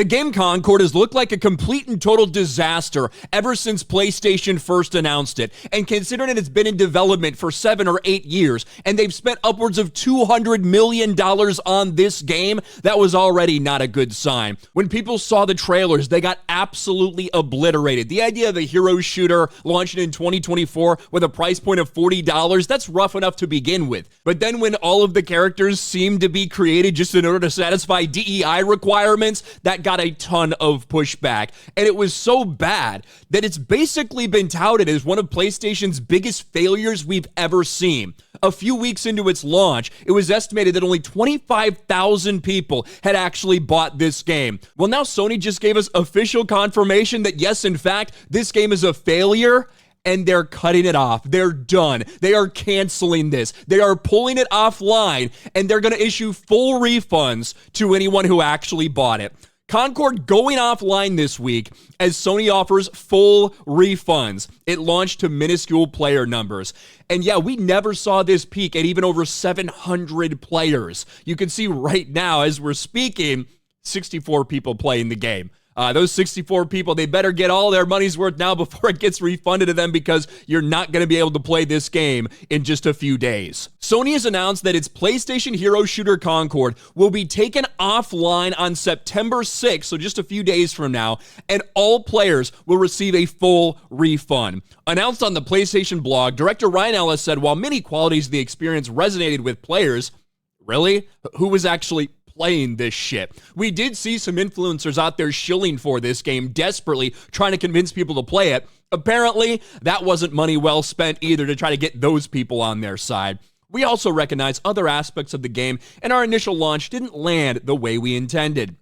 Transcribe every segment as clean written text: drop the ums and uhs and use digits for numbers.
The game Concord has looked like a complete and total disaster ever since PlayStation first announced it, and considering it's been in development for 7 or 8 years, and they've spent upwards of $200 million on this game, that was already not a good sign. When people saw the trailers, they got absolutely obliterated. The idea of a hero shooter launching in 2024 with a price point of $40, that's rough enough to begin with. But then when all of the characters seemed to be created just in order to satisfy DEI requirements, that got a ton of pushback. And it was so bad that it's basically been touted as one of PlayStation's biggest failures we've ever seen. A few weeks into its launch, it was estimated that only 25,000 people had actually bought this game. Well, now Sony just gave us official confirmation that yes, in fact, this game is a failure, and they're cutting it off. They're done. They are canceling this. They are pulling it offline, and they're going to issue full refunds to anyone who actually bought it. Concord going offline this week as Sony offers full refunds. It launched to minuscule player numbers. And yeah, we never saw this peak at even over 700 players. You can see right now as we're speaking, 64 people playing the game. Those 64 people, they better get all their money's worth now before it gets refunded to them, because you're not going to be able to play this game in just a few days. Sony has announced that its PlayStation hero shooter Concord will be taken offline on September 6th, so just a few days from now, and all players will receive a full refund. Announced on the PlayStation blog, director Ryan Ellis said, while many qualities of the experience resonated with players, really? Who was actually playing this shit? We did see some influencers out there shilling for this game, desperately trying to convince people to play it. Apparently, that wasn't money well spent either to try to get those people on their side. We also recognize other aspects of the game, and our initial launch didn't land the way we intended.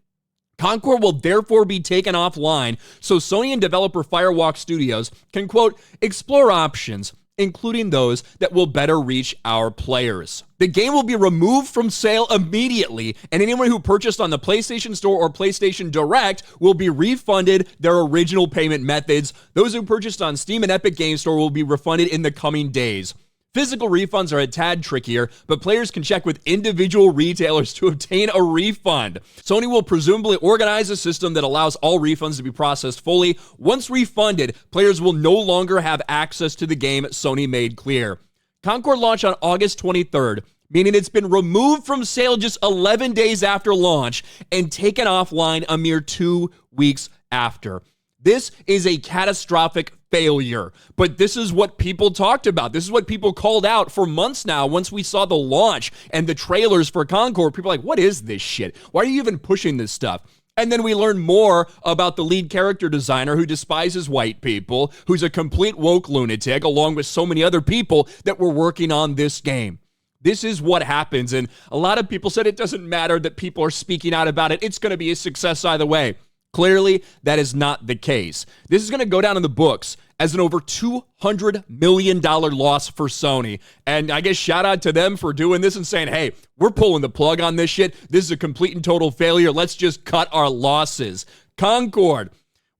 Concord will therefore be taken offline so Sony and developer Firewalk Studios can, quote, explore options, including those that will better reach our players. The game will be removed from sale immediately, and anyone who purchased on the PlayStation Store or PlayStation Direct will be refunded their original payment methods. Those who purchased on Steam and Epic Games Store will be refunded in the coming days. Physical refunds are a tad trickier, but players can check with individual retailers to obtain a refund. Sony will presumably organize a system that allows all refunds to be processed fully. Once refunded, players will no longer have access to the game, Sony made clear. Concord launched on August 23rd, meaning it's been removed from sale just 11 days after launch and taken offline a mere 2 weeks after. This is a catastrophic failure, but this is what people talked about. This is what people called out for months now. Once we saw the launch and the trailers for Concord, people were like, what is this shit? Why are you even pushing this stuff? And then we learn more about the lead character designer who despises white people, who's a complete woke lunatic, along with so many other people that were working on this game. This is what happens, and a lot of people said it doesn't matter that people are speaking out about it. It's going to be a success either way. Clearly, that is not the case. This is going to go down in the books as an over $200 million loss for Sony. And I guess shout out to them for doing this and saying, hey, we're pulling the plug on this shit. This is a complete and total failure. Let's just cut our losses. Concord,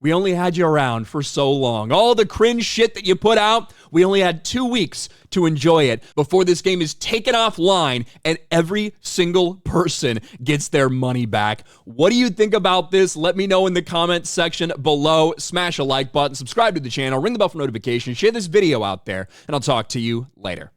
we only had you around for so long. All the cringe shit that you put out, we only had 2 weeks to enjoy it before this game is taken offline and every single person gets their money back. What do you think about this? Let me know in the comments section below. Smash a like button, subscribe to the channel, ring the bell for notifications, share this video out there, and I'll talk to you later.